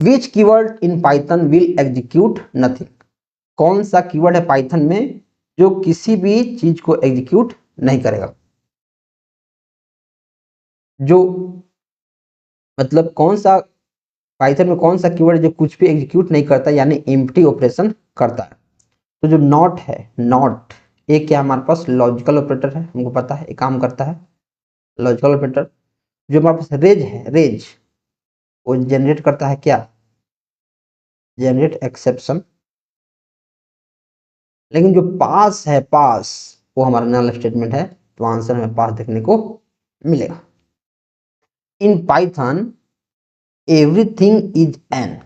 Which keyword in Python will execute nothing, कौन सा keyword है पाइथन में जो किसी भी चीज को एग्जीक्यूट नहीं करेगा, जो मतलब कौन सा पाइथन में कौन सा कीवर्ड जो कुछ भी एग्जीक्यूट नहीं करता यानी एम्प्टी ऑपरेशन करता है। तो जो नॉट है, नॉट एक क्या हमारे पास लॉजिकल ऑपरेटर है, हमको पता है एक काम करता है लॉजिकल ऑपरेटर। जो हमारे पास रेज है, रेज वो जनरेट करता है क्या, जनरेट एक्सेप्शन। लेकिन जो पास है, पास वो हमारा नल स्टेटमेंट है, तो आंसर हमें पास देखने को मिलेगा। In Python everything is an,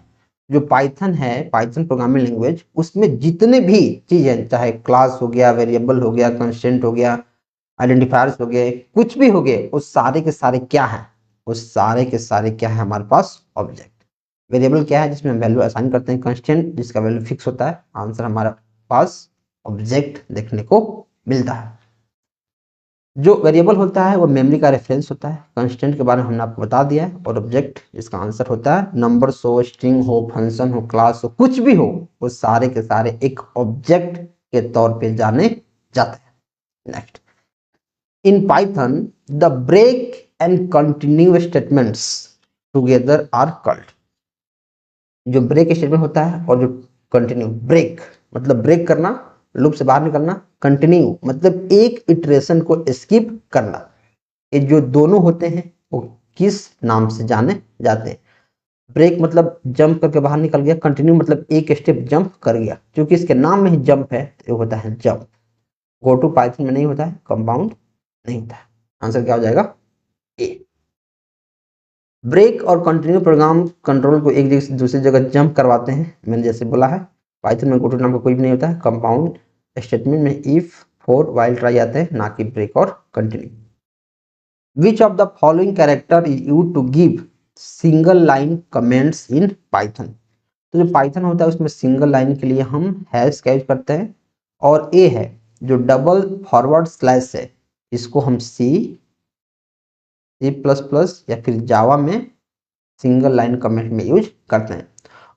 जो पाइथन है, पाइथन प्रोग्रामिंग लैंग्वेज, उसमें जितने भी चीजें, चाहे क्लास हो गया, वेरिएबल हो गया, कंस्टेंट हो गया, आइडेंटिफायर्स हो गए, कुछ भी हो गए, वो सारे के सारे क्या है, वो सारे के सारे क्या है हमारे पास ऑब्जेक्ट। वेरिएबल क्या है जिसमें हम वैल्यू असाइन करते हैं, कंस्टेंट जिसका वैल्यू फिक्स होता है, आंसर हमारे पास ऑब्जेक्ट देखने को मिलता है। जो वेरिएबल होता है वो मेमोरी का रेफरेंस होता है, कंस्टेंट के बारे में हमने आपको बता दिया है, और ऑब्जेक्ट जिसका आंसर होता है नंबर हो, स्ट्रिंग हो, फंक्शन हो, क्लास हो, कुछ भी हो, वो सारे के सारे एक ऑब्जेक्ट के तौर पे जाने जाते हैं। Next, in Python the break and continue statements together are called, जो ब्रेक स्टेटमेंट होता है और जो कंटिन्यू, ब्रेक मतलब ब्रेक करना, लूप से बाहर निकलना, कंटिन्यू मतलब एक इटरेशन को स्किप करना, ये जो दोनों होते हैं वो किस नाम से जाने जाते हैं। ब्रेक मतलब जंप करके बाहर निकल गया, कंटिन्यू मतलब एक स्टेप जंप कर गया, क्योंकि इसके नाम में ही जंप है तो ये होता है जंप। गो टू पाइथन में नहीं होता है, कंपाउंड नहीं होता है, आंसर क्या हो जाएगा ए। ब्रेक और कंटिन्यू प्रोग्राम कंट्रोल को एक जगह से दूसरी जगह जंप करवाते हैं, मैंने जैसे बोला है। पाइथन में गो टू नाम का कोई भी नहीं होता है, कंपाउंड स्टेटमेंट में इफ, फॉर, व्हाइल, ट्राई आते हैं, ना कि ब्रेक और continue. Which of the following character is used to give single line comments in Python? तो जो पाइथन होता है उसमें सिंगल लाइन के लिए हम हैश का यूज करते हैं, और ए है जो डबल फॉरवर्ड स्लैश है, इसको हम C++ या फिर जावा में सिंगल लाइन कमेंट में यूज करते हैं।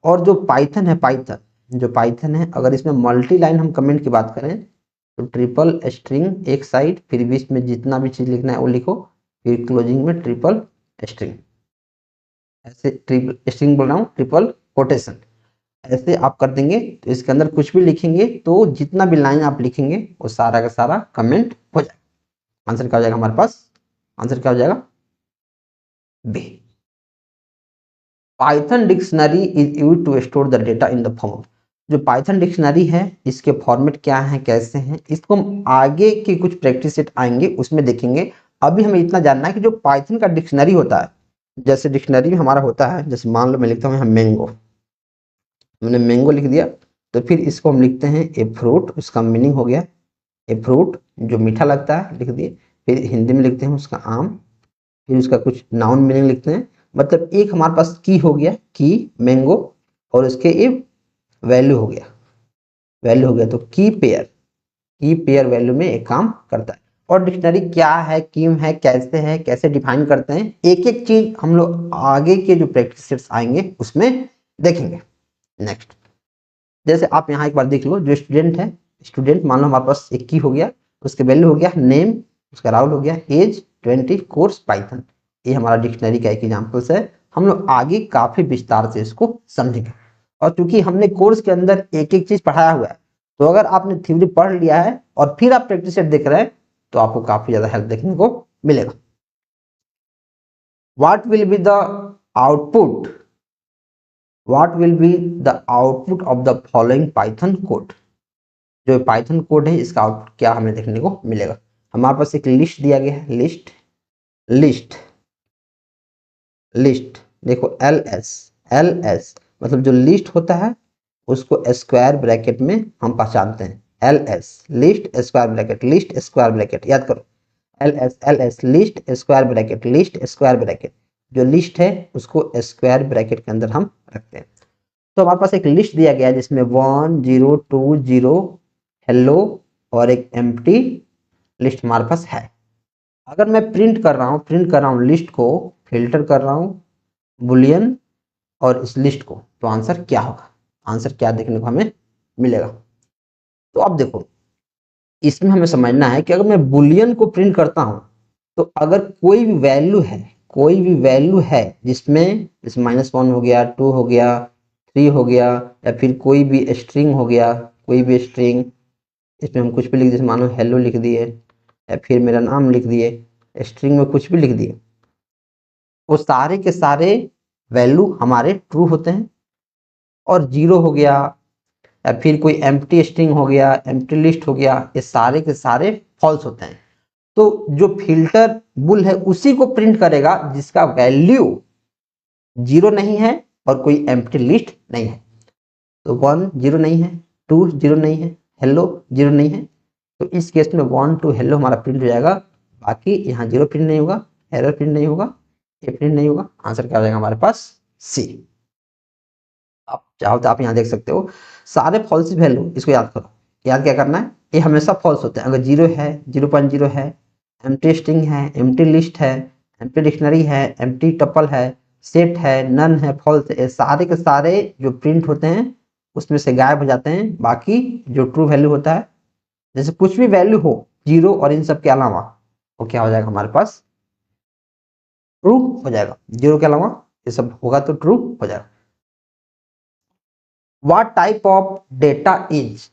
और जो पाइथन है, पाइथन जो पाइथन है, अगर इसमें मल्टी लाइन हम कमेंट की बात करें तो ट्रिपल स्ट्रिंग एक साइड, फिर बीच में जितना भी चीज लिखना है वो लिखो, फिर क्लोजिंग में ट्रिपल स्ट्रिंग, ऐसे ट्रिपल स्ट्रिंग बोल रहा हूँ, ट्रिपल कोटेशन, ऐसे आप कर देंगे तो इसके अंदर कुछ भी लिखेंगे तो जितना भी लाइन आप लिखेंगे वो सारा का सारा कमेंट हो जाएगा। आंसर क्या हो जाएगा हमारे पास, आंसर क्या हो जाएगा B. Python dictionary is used to store the data in the form, जो पाइथन डिक्शनरी है इसके फॉर्मेट क्या है, कैसे हैं, इसको हम आगे के कुछ प्रैक्टिस सेट आएंगे उसमें देखेंगे। अभी हमें इतना जानना है कि जो पाइथन का डिक्शनरी होता है, जैसे डिक्शनरी में हमारा होता है, जैसे मान लो मैं लिखता हूँ यहाँ मैंगो, मैंने मैंगो लिख दिया, तो फिर इसको हम लिखते हैं ए फ्रूट, उसका मीनिंग हो गया ए फ्रूट जो मीठा लगता है, लिख दिए। फिर हिंदी में लिखते हैं उसका आम, फिर उसका कुछ नाउन मीनिंग लिखते हैं, मतलब एक हमारे पास की हो गया की मैंगो, और उसके ये वैल्यू हो गया, वैल्यू हो गया, तो की पेयर वैल्यू में एक काम करता है। और डिक्शनरी क्या है, क्यों है, कैसे डिफाइन करते हैं, एक एक चीज हम लोग आगे के जो प्रैक्टिस सेट्स आएंगे उसमें देखेंगे। नेक्स्ट, जैसे आप यहाँ एक बार देख लो, जो स्टूडेंट है, स्टूडेंट मान लो हमारे पास एक की हो गया, उसके वैल्यू हो गया नेम, उसका राहुल हो गया, एज 20, कोर्स पाइथन, ये हमारा डिक्शनरी का एक एग्जाम्पल्स है। हम लोग आगे काफी विस्तार से इसको समझेंगे, और चूंकि हमने कोर्स के अंदर एक एक चीज पढ़ाया हुआ है, तो अगर आपने थ्योरी पढ़ लिया है और फिर आप प्रैक्टिस सेट देख रहे हैं तो आपको काफी ज्यादा हेल्प देखने को मिलेगा। What will be the output, what will be the output of the following Python code, जो पाइथन कोड है इसका आउटपुट क्या हमें देखने को मिलेगा। हमारे पास एक लिस्ट दिया गया है, लिस्ट लिस्ट लिस्ट, देखो एल एस मतलब जो लिस्ट होता है उसको स्क्वायर ब्रैकेट में हम पहचानते हैं, L S list square bracket, list square bracket, याद करो L S list square bracket, list square bracket, जो लिस्ट है उसको स्क्वायर ब्रैकेट के अंदर हम रखते हैं। तो हमारे पास एक लिस्ट दिया गया है जिसमें 1 0 2 0 हेलो और एक एम्प्टी लिस्ट हमारे पास है। अगर मैं प्रिंट कर रहा हूँ लिस्ट को, फिल्टर कर रहा हूँ बुलियन और इस लिस्ट को, तो आंसर क्या होगा, आंसर क्या देखने को हमें मिलेगा। तो अब देखो इसमें हमें समझना है कि अगर मैं बुलियन को प्रिंट करता हूं तो अगर कोई भी वैल्यू है, कोई भी वैल्यू है जिसमें जैसे -1 हो गया, 2 हो गया, 3 हो गया, या फिर कोई भी स्ट्रिंग हो गया, कोई भी स्ट्रिंग, इसमें हम कुछ भी लिख, जैसे मानो हेलो लिख दिए या फिर मेरा नाम लिख दिए, स्ट्रिंग में कुछ भी लिख दिए, वो सारे के सारे वैल्यू हमारे ट्रू होते हैं। और 0 हो गया या फिर कोई एम्प्टी स्ट्रिंग हो गया, एम्प्टी लिस्ट हो गया, ये सारे के सारे फॉल्स होते हैं। तो जो फिल्टर बुल है उसी को प्रिंट करेगा जिसका वैल्यू 0 नहीं है और कोई एम्प्टी लिस्ट नहीं है। तो 1 0 नहीं है, 2 0 नहीं है, हेलो 0 नहीं है, तो इस केस में 1 2 हेलो हमारा प्रिंट हो जाएगा। बाकी यहाँ 0 प्रिंट नहीं होगा, एरर प्रिंट नहीं होगा, ए प्रिंट नहीं होगा। आंसर क्या हो जाएगा हमारे पास, सी। आप चाहो तो आप यहाँ देख सकते हो सारे फॉल्स वैल्यू, इसको याद करो। याद क्या करना है, ये हमेशा फॉल्स होते हैं। अगर 0 है, 0.0 है, एम्प्टी स्ट्रिंग है, एम्प्टी लिस्ट है, एम्प्टी डिक्शनरी है, एम्प्टी टपल है, सेट है, नन है, फॉल्स है, सारे के सारे जो प्रिंट होते हैं उसमें से गायब हो जाते हैं। बाकी जो ट्रू वैल्यू होता है, जैसे कुछ भी वैल्यू हो 0 और इन सब के अलावा, वो क्या हो जाएगा हमारे पास, ट्रू हो जाएगा। 0 के अलावा ये सब होगा तो ट्रू हो जाएगा। What type of data is,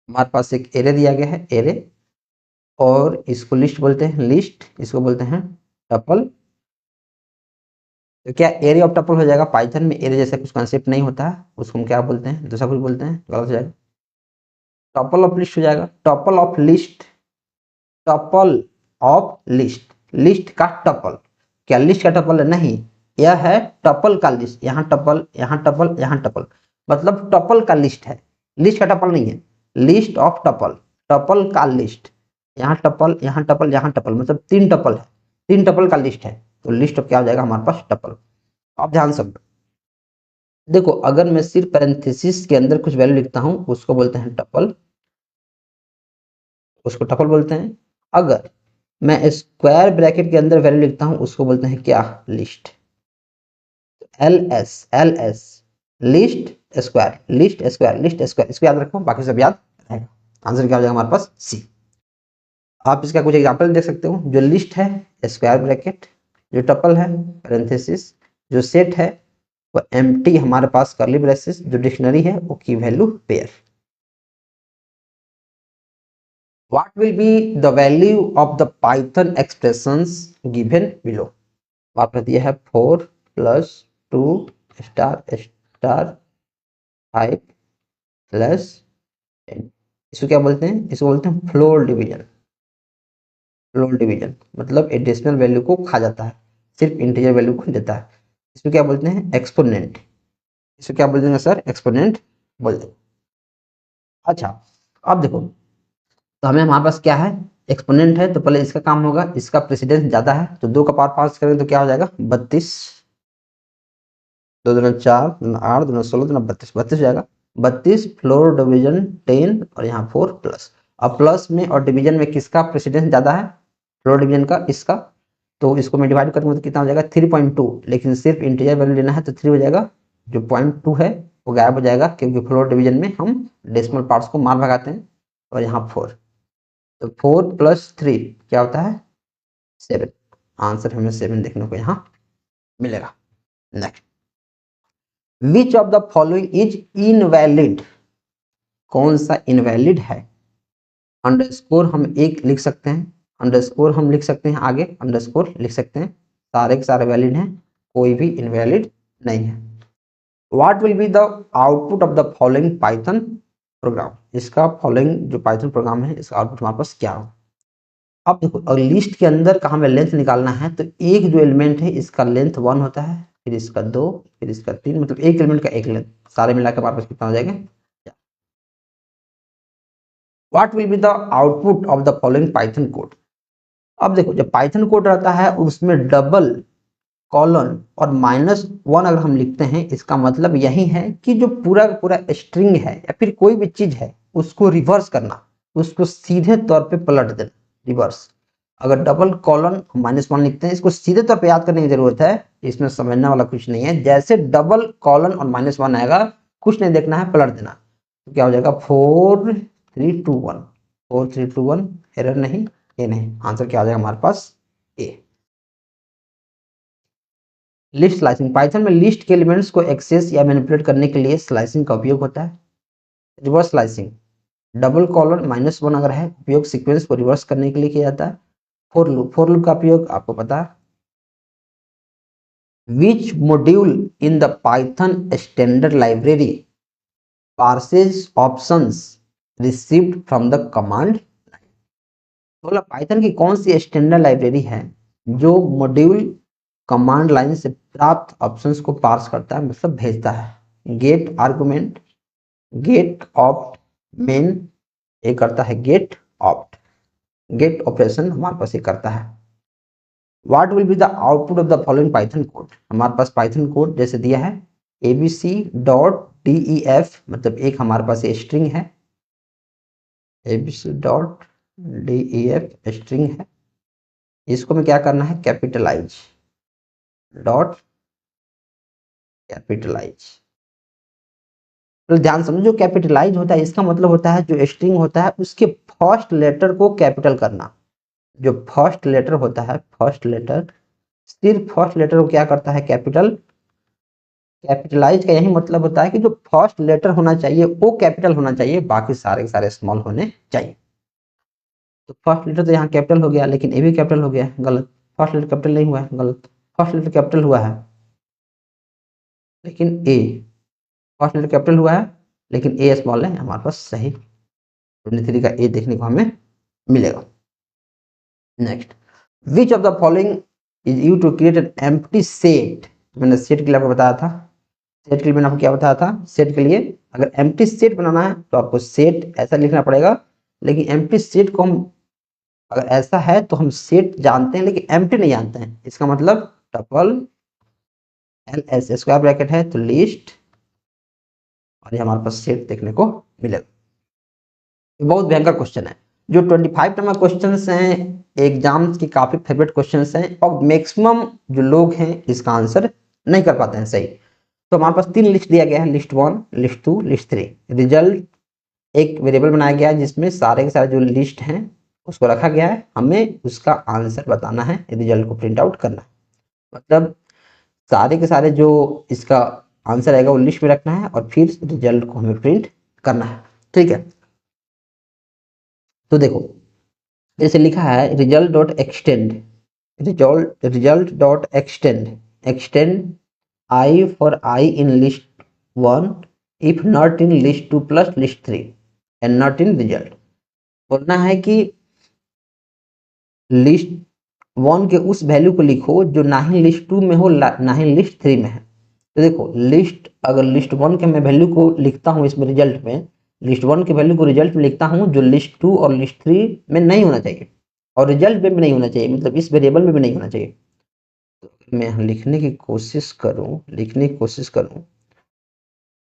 हमारे पास एक एरे दिया गया है, एरे, और इसको लिस्ट बोलते हैं, लिस्ट, इसको बोलते हैं टपल। तो क्या एरे ऑफ टपल हो जाएगा। पाइथन में एरे जैसा कुछ कंसेप्ट नहीं होता है, उसको हम क्या बोलते हैं, दूसरा कुछ बोलते हैं, गलत हो जाएगा। टपल ऑफ लिस्ट हो जाएगा, tuple of list, tuple of list, list का टपल। क्या लिस्ट का टपल है, नहीं, यह है टपल का लिस्ट। यहाँ टपल, यहाँ टपल, यहाँ टपल, मतलब टपल का लिस्ट है, लिस्ट का टपल नहीं है। लिस्ट ऑफ टपल, टपल का लिस्ट, यहाँ टपल, यहाँ टपल, यहाँ टपल, मतलब 3 टपल है, 3 टपल का लिस्ट है। तो लिस्ट ऑफ क्या हो जाएगा हमारे पास, टपल। आप ध्यान से देखो, अगर मैं सिर्फ पैरेंथेसिस के अंदर कुछ वैल्यू लिखता हूं उसको बोलते हैं टपल, उसको टपल बोलते हैं। अगर मैं स्क्वायर ब्रैकेट के अंदर वैल्यू लिखता हूं उसको बोलते हैं क्या, list. L S, L S, list square, list square, list square, इसको याद रखो, बाकी सब याद रहेगा। आंसर क्या हो जाएगा हमारे पास, सी। आप इसका कुछ एग्जांपल देख सकते हो। जो लिस्ट है स्क्वायर ब्रैकेट, जो टपल है पैरेंथेसिस, जो सेट है वो एम्प्टी हमारे पास कर्ली ब्रेसेस, जो डिक्शनरी है वो की value pair. What will be the value of the Python expressions given below? आपने दिया है 4 + 2 * 5 + 10। इसको क्या बोलते हैं, इसको बोलते हैं फ्लोर डिवीजन। फ्लोर डिवीजन मतलब ये डेसिमल वैल्यू को खा जाता है, सिर्फ इंटीजर वैल्यू को देता है। इसको क्या बोलते हैं, एक्सपोनेंट। इसको क्या बोल देंगे सर, एक्सपोनेंट बोल देंगे। अच्छा, अब देखो, तो हमें हमारे पास क्या है, एक्सपोनेंट है, तो पहले इसका काम होगा, इसका प्रेसिडेंस ज्यादा है, तो 2 का पावर 5 करेंगे तो क्या हो जाएगा, 32, 2 दूना 4, 2 8, 2 16, 2 32, 32 हो जाएगा। 32 फ्लोर डिवीजन 10 और यहाँ 4 प्लस। अब प्लस में और डिवीजन में किसका प्रेसिडेंस ज्यादा है, फ्लोर डिवीजन का, इसका। तो इसको मैं डिवाइड करूंगा तो कितना हो जाएगा, 3.2, लेकिन सिर्फ इंटीजर वैल्यू लेना है तो 3 हो जाएगा। जो 0.2 है वो गायब हो जाएगा, क्योंकि फ्लोर डिवीजन में हम डेसिमल पार्ट्स को मार भगाते हैं। और यहाँ 4, तो 4 + 3 क्या होता है, 7। आंसर हमें 7 देखने को यहाँ मिलेगा। Next, which of the following is invalid, कौन सा इनवैलिड है। अंडरस्कोर हम एक लिख सकते हैं, अंडरस्कोर हम लिख सकते हैं, आगे अंडरस्कोर लिख सकते हैं, सारे के सारे वैलिड हैं, कोई भी इनवैलिड नहीं है। What will be the output of the following Python programme, इसका फॉलोइंग जो पाइथन प्रोग्राम है इसका आउटपुट हमारे पास क्या हो। अब देखो, अगर लिस्ट के अंदर का हमें लेंथ निकालना है तो एक जो एलिमेंट है इसका लेंथ 1 होता है, फिर इसका 2, फिर इसका 3, मतलब एक एलिमेंट का एक लेंथ, सारे मिलाकर हमारे पास कितना हो जाएगा। What will be the output of the following Python code. अब देखो, जब पाइथन कोड रहता है उसमें डबल कॉलन और -1 अगर हम लिखते हैं, इसका मतलब यही है कि जो पूरा पूरा स्ट्रिंग है या फिर कोई भी चीज है उसको रिवर्स करना, उसको सीधे तौर पे पलट देना, रिवर्स। अगर डबल कॉलन -1 लिखते हैं, इसको सीधे तौर पे याद करने की जरूरत है, इसमें समझने वाला कुछ नहीं है। जैसे डबल कॉलन और -1 आएगा, कुछ नहीं देखना है, पलट देना। तो क्या हो जाएगा 4321, 4321, एरर नहीं, ये नहीं, आंसर क्या आ जाएगा हमारे पास ए। लिस्ट स्लाइसिंग, पाइथन में लिस्ट के एलिमेंट्स को एक्सेस या मैनिपुलेट करने के लिए स्लाइसिंग का उपयोग होता है। रिवर्स स्लाइसिंग, डबल कॉलन -1 अगर है, उपयोग सीक्वेंस को रिवर्स करने के लिए किया जाता है। फॉर लूप, फॉर लूप का उपयोग आपको पता है। Which module in the Python standard library parses options received from the command? बोला पाइथन की कौन सी स्टैंडर्ड लाइब्रेरी है जो मॉड्यूल कमांड लाइन से प्राप्त ऑप्शंस को पार्स करता है, मतलब भेजता है। Get argument, get opt, main, ये करता है गेट ऑप्ट, गेट ऑपरेशन हमारे पास ये करता है। What will be the output of the following Python code, हमारे पास पाइथन कोड जैसे दिया है abc.def, मतलब एक हमारे पास ये स्ट्रिंग है, abc.def स्ट्रिंग है, इसको में क्या करना है, कैपिटलाइज, डॉट कैपिटलाइज। तो ध्यान समझो, जो कैपिटलाइज होता है इसका मतलब होता है जो स्ट्रिंग होता है उसके फर्स्ट लेटर को कैपिटल करना। जो फर्स्ट लेटर होता है, फर्स्ट लेटर, सिर्फ फर्स्ट लेटर को क्या करता है, कैपिटल। कैपिटलाइज का यही मतलब होता है कि जो फर्स्ट लेटर होना चाहिए वो कैपिटल होना चाहिए, बाकी सारे के सारे स्मॉल होने चाहिए। तो फर्स्ट लेटर तो यहाँ कैपिटल हो गया, लेकिन ए भी कैपिटल हो गया, गलत। फर्स्ट लेटर कैपिटल नहीं हुआ है, गलत। फर्स्ट लेटर कैपिटल हुआ है लेकिन ए, फर्स्ट लेटर कैपिटल हुआ है लेकिन ए स्मॉल है, हमारे पास सही 23 का ए देखने को हमें मिलेगा। Next, which of the following is यू to create an empty set. मैंने सेट के लिए आपको बताया था, सेट के लिए मैंने आपको क्या बताया था, सेट के लिए अगर एम्प्टी सेट बनाना है तो आपको सेट ऐसा लिखना पड़ेगा, लेकिन एम्प्टी सेट को हम अगर ऐसा है तो हम सेट जानते हैं लेकिन एम्प्टी नहीं जानते हैं। इसका मतलब टपल ls स्क्वायर ब्रैकेट है तो लिस्ट, और ये हमारे पास सेट देखने को मिलेगा। बहुत भयंकर क्वेश्चन है, जो 25 नंबर क्वेश्चंस हैं एग्जाम्स की काफी फेवरेट क्वेश्चंस हैं, और मैक्सिमम जो लोग हैं इसका आंसर नहीं कर पाते हैं सही। तो हमारे पास 3 लिस्ट दिया गया है, लिस्ट 1, लिस्ट 2, लिस्ट 3। रिजल्ट एक वेरिएबल बनाया गया है जिसमें सारे के सारे जो लिस्ट हैं उसको रखा गया है, हमें उसका आंसर बताना है, रिजल्ट को प्रिंट आउट करना है। मतलब सारे के सारे जो इसका आंसर आएगा वो लिस्ट में रखना है और फिर रिजल्ट को हमें प्रिंट करना है, ठीक है। तो देखो जैसे लिखा है result dot extend, result dot extend, extend I for I in list 1 if not in list 2 plus list 3 and not in result. बोलना है कि लिस्ट 1 के उस वैल्यू को लिखो जो ना ही लिस्ट 2 में हो ना ही लिस्ट 3 में है। तो देखो लिस्ट, अगर लिस्ट 1 के मैं वैल्यू को लिखता हूँ इसमें रिजल्ट में, लिस्ट 1 के वैल्यू को रिजल्ट में लिखता हूँ जो लिस्ट 2 और लिस्ट 3 में नहीं होना चाहिए और रिजल्ट में भी नहीं होना चाहिए, मतलब इस वेरिएबल में भी नहीं होना चाहिए। तो मैं लिखने की कोशिश करूँ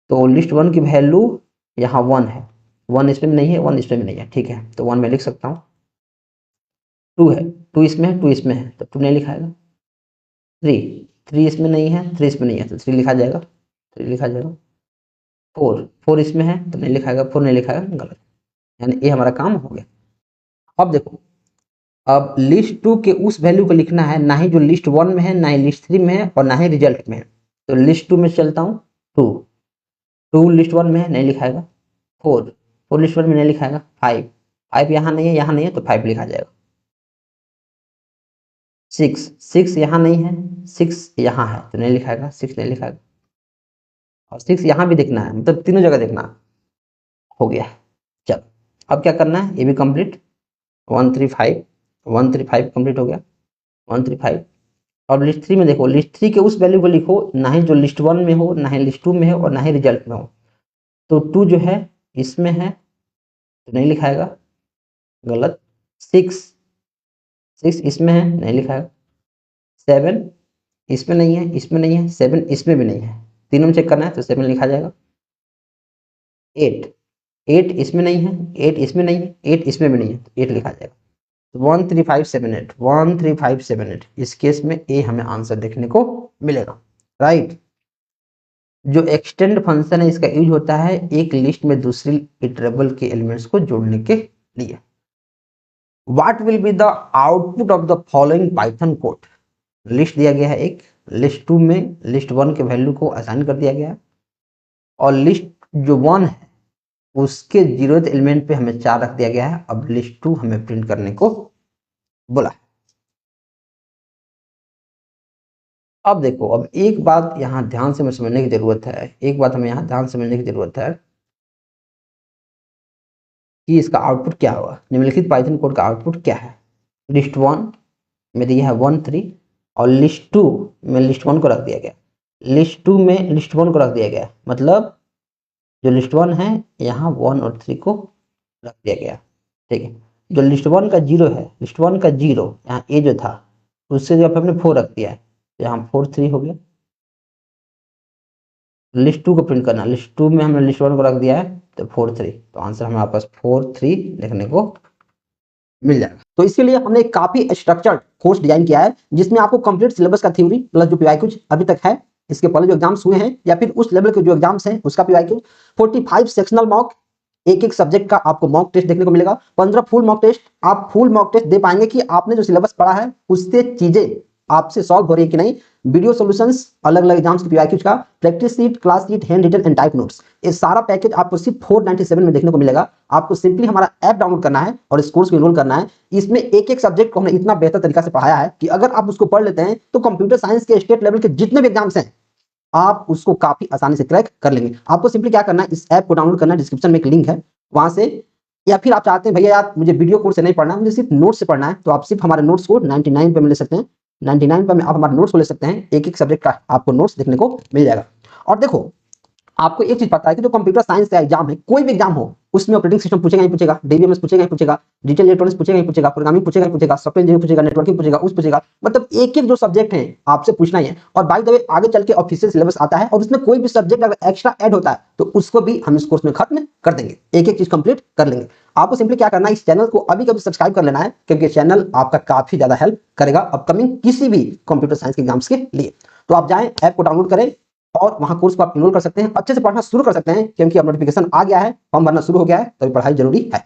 तो लिस्ट 1 की वैल्यू यहाँ 1 है, 1 इसमें भी नहीं है, 1 इसमें भी नहीं है, ठीक है। तो 1 मैं लिख सकता हूँ, 2 है, 2 इसमें है, 2 इसमें है तो 2 नहीं लिखाएगा। 3 इसमें नहीं है, 3 इसमें नहीं है तो 3 लिखा जाएगा, 3 लिखा जाएगा। 4 इसमें है तो नहीं लिखाएगा, 4 नहीं लिखाएगा, गलत। यानी ये हमारा काम हो गया। अब देखो, अब लिस्ट 2 के उस वैल्यू को लिखना है ना ही जो लिस्ट 1 में है, ना ही लिस्ट 3 में है और ना ही रिजल्ट में है। तो लिस्ट 2 में चलता हूँ, 2 लिस्ट 1 में है, नहीं लिखाएगा। 4 लिस्ट 1 में नहीं लिखाएगा। 5 यहाँ नहीं है, यहाँ नहीं है तो 5 लिखा जाएगा। 6 यहाँ नहीं है, 6 यहाँ है तो नहीं लिखाएगा, 6 नहीं लिखाएगा। और 6 यहाँ भी देखना है, मतलब तीनों जगह देखना हो गया। चलो अब क्या करना है, ये भी कंप्लीट, 135 कंप्लीट हो गया, 135। और लिस्ट 3 में देखो, लिस्ट 3 के उस वैल्यू को लिखो ना ही जो लिस्ट 1 में हो, ना ही लिस्ट 2 में हो और ना ही रिजल्ट में हो। तो 2 जो है इसमें है तो नहीं लिखाएगा, गलत। 6 इसमें है, नहीं लिखाएगा। 7 इसमें नहीं है, इसमें नहीं है, 7 इसमें भी नहीं है, तीनों में चेक करना है तो 7 लिखा जाएगा। 8 इसमें नहीं है, 8 इसमें नहीं है, 8 इसमें भी नहीं है तो 8 लिखा जाएगा। तो 13578 13578 इस केस में ए हमें आंसर देखने को मिलेगा, राइट। जो एक्सटेंड फंक्शन है इसका यूज होता है एक लिस्ट में दूसरी इटरेबल के एलिमेंट्स को जोड़ने के लिए। What will be the output of the following Python code. List दिया गया है एक, लिस्ट 2 में लिस्ट 1 के वैल्यू को असाइन कर दिया गया है और लिस्ट जो 1 है उसके 0th एलिमेंट पे हमें 4 रख दिया गया है। अब लिस्ट 2 हमें प्रिंट करने को बोला है। अब देखो, अब एक बात यहाँ ध्यान से हमें समझने की जरूरत है, एक बात हमें यहाँ ध्यान समझने की जरूरत है कि इसका आउटपुट क्या होगा। निम्नलिखित पाइथन कोड का आउटपुट क्या है। लिस्ट 1 में दिया है 1 3 और लिस्ट 2 में लिस्ट 1 को रख दिया गया, लिस्ट 2 में लिस्ट 1 को रख दिया गया, मतलब जो लिस्ट 1 है यहाँ 1 और 3 को रख दिया गया, ठीक है। जो लिस्ट 1 का 0 है, लिस्ट 1 का 0 यहाँ ए जो था उससे जो हमने 4 रख दिया है तो यहाँ 4 3 हो गया। लिस्ट 2 को प्रिंट करना, लिस्ट 2 में हमने लिस्ट 1 को रख दिया है तो 4 3, तो आंसर हमारे पास 4 3 देखने को मिल जाएगा। तो इसके लिए हमने एक काफी स्ट्रक्चर्ड कोर्स डिजाइन किया है जिसमें आपको कंप्लीट सिलेबस का थ्योरी प्लस जो पीवाईक्यूज अभी तक है, इसके पहले जो एग्जाम्स हुए हैं या फिर उस लेवल के जो एग्जाम्स हैं उसका पीवाईक्यूज, 45 सेक्शनल मॉक, एक सब्जेक्ट का आपको मॉक टेस्ट देखने को मिलेगा, 15 फुल मॉक टेस्ट। आप फुल मॉक टेस्ट दे पाएंगे कि आपने जो सिलेबस पढ़ा है उससे चीजें आपसे सॉल्व हो रही है कि नहीं। वीडियो सॉल्यूशंस, अलग अलग एग्जाम्स के पीवाईक्यूज का practice sheet, class sheet, hand written and type notes, ये सारा पैकेज आपको सिर्फ 497 में देखने को मिलेगा। आपको सिंपली हमारा ऐप डाउनलोड करना है और इस कोर्स को एनरोल करना है। इसमें एक एक सब्जेक्ट को हमने इतना बेहतर तरीका से पढ़ाया है कि अगर आप उसको पढ़ लेते हैं तो कंप्यूटर साइंस के स्टेट लेवल के जितने भी एग्जाम्स हैं आप उसको काफी आसानी से क्रैक कर लेंगे। आपको सिंपली क्या करना है, इस ऐप को डाउनलोड करना है, डिस्क्रिप्शन में एक लिंक है वहां से, या फिर आप चाहते हैं भैया यार मुझे वीडियो कोर्स से नहीं पढ़ना है, मुझे सिर्फ नोट्स से पढ़ना है, तो आप सिर्फ हमारे नोट्स को 99 पे ले सकते हैं। 99 पे आप हमारे नोट्स को ले सकते हैं, एक एक सब्जेक्ट का आपको नोट्स देखने को मिल जाएगा। और देखो, आपको एक चीज पता है कि जो कंप्यूटर साइंस का एग्जाम है, कोई भी एग्जाम हो, उसमें ऑपरेटिंग सिस्टम पूछेगा ही पूछेगा, डीबीएमएस पूछेगा ही पूछेगा, डिजिटल इलेक्ट्रॉनिक्स पूछेगा ही पूछेगा, प्रोग्रामिंग पूछेगा ही पूछेगा, सॉफ्टवेयर इंजीनियरिंग पूछेगा, नेटवर्किंग पूछेगा, उस पूछेगा, मतलब एक एक जो सब्जेक्ट है आपसे पूछना ही है। और बाय द वे आगे चल के ऑफिशियल सिलेबस आता है और उसमें कोई भी सब्जेक्ट अगर एक्स्ट्रा ऐड होता है तो उसको भी हम इस कोर्स में खत्म कर देंगे, एक एक चीज कंप्लीट कर लेंगे। आपको सिंपली क्या करना है, इस चैनल को अभी कभी सब्सक्राइब कर लेना है क्योंकि चैनल आपका काफी ज्यादा हेल्प करेगा अपकमिंग किसी भी कंप्यूटर साइंस के एग्जाम्स के लिए। तो आप जाएं, ऐप को डाउनलोड करें और वहां कोर्स को आप इनरोल कर सकते हैं, अच्छे से पढ़ना शुरू कर सकते हैं क्योंकि अब नोटिफिकेशन आ गया है, फॉर्म भरना शुरू हो गया है, तो पढ़ाई जरूरी है।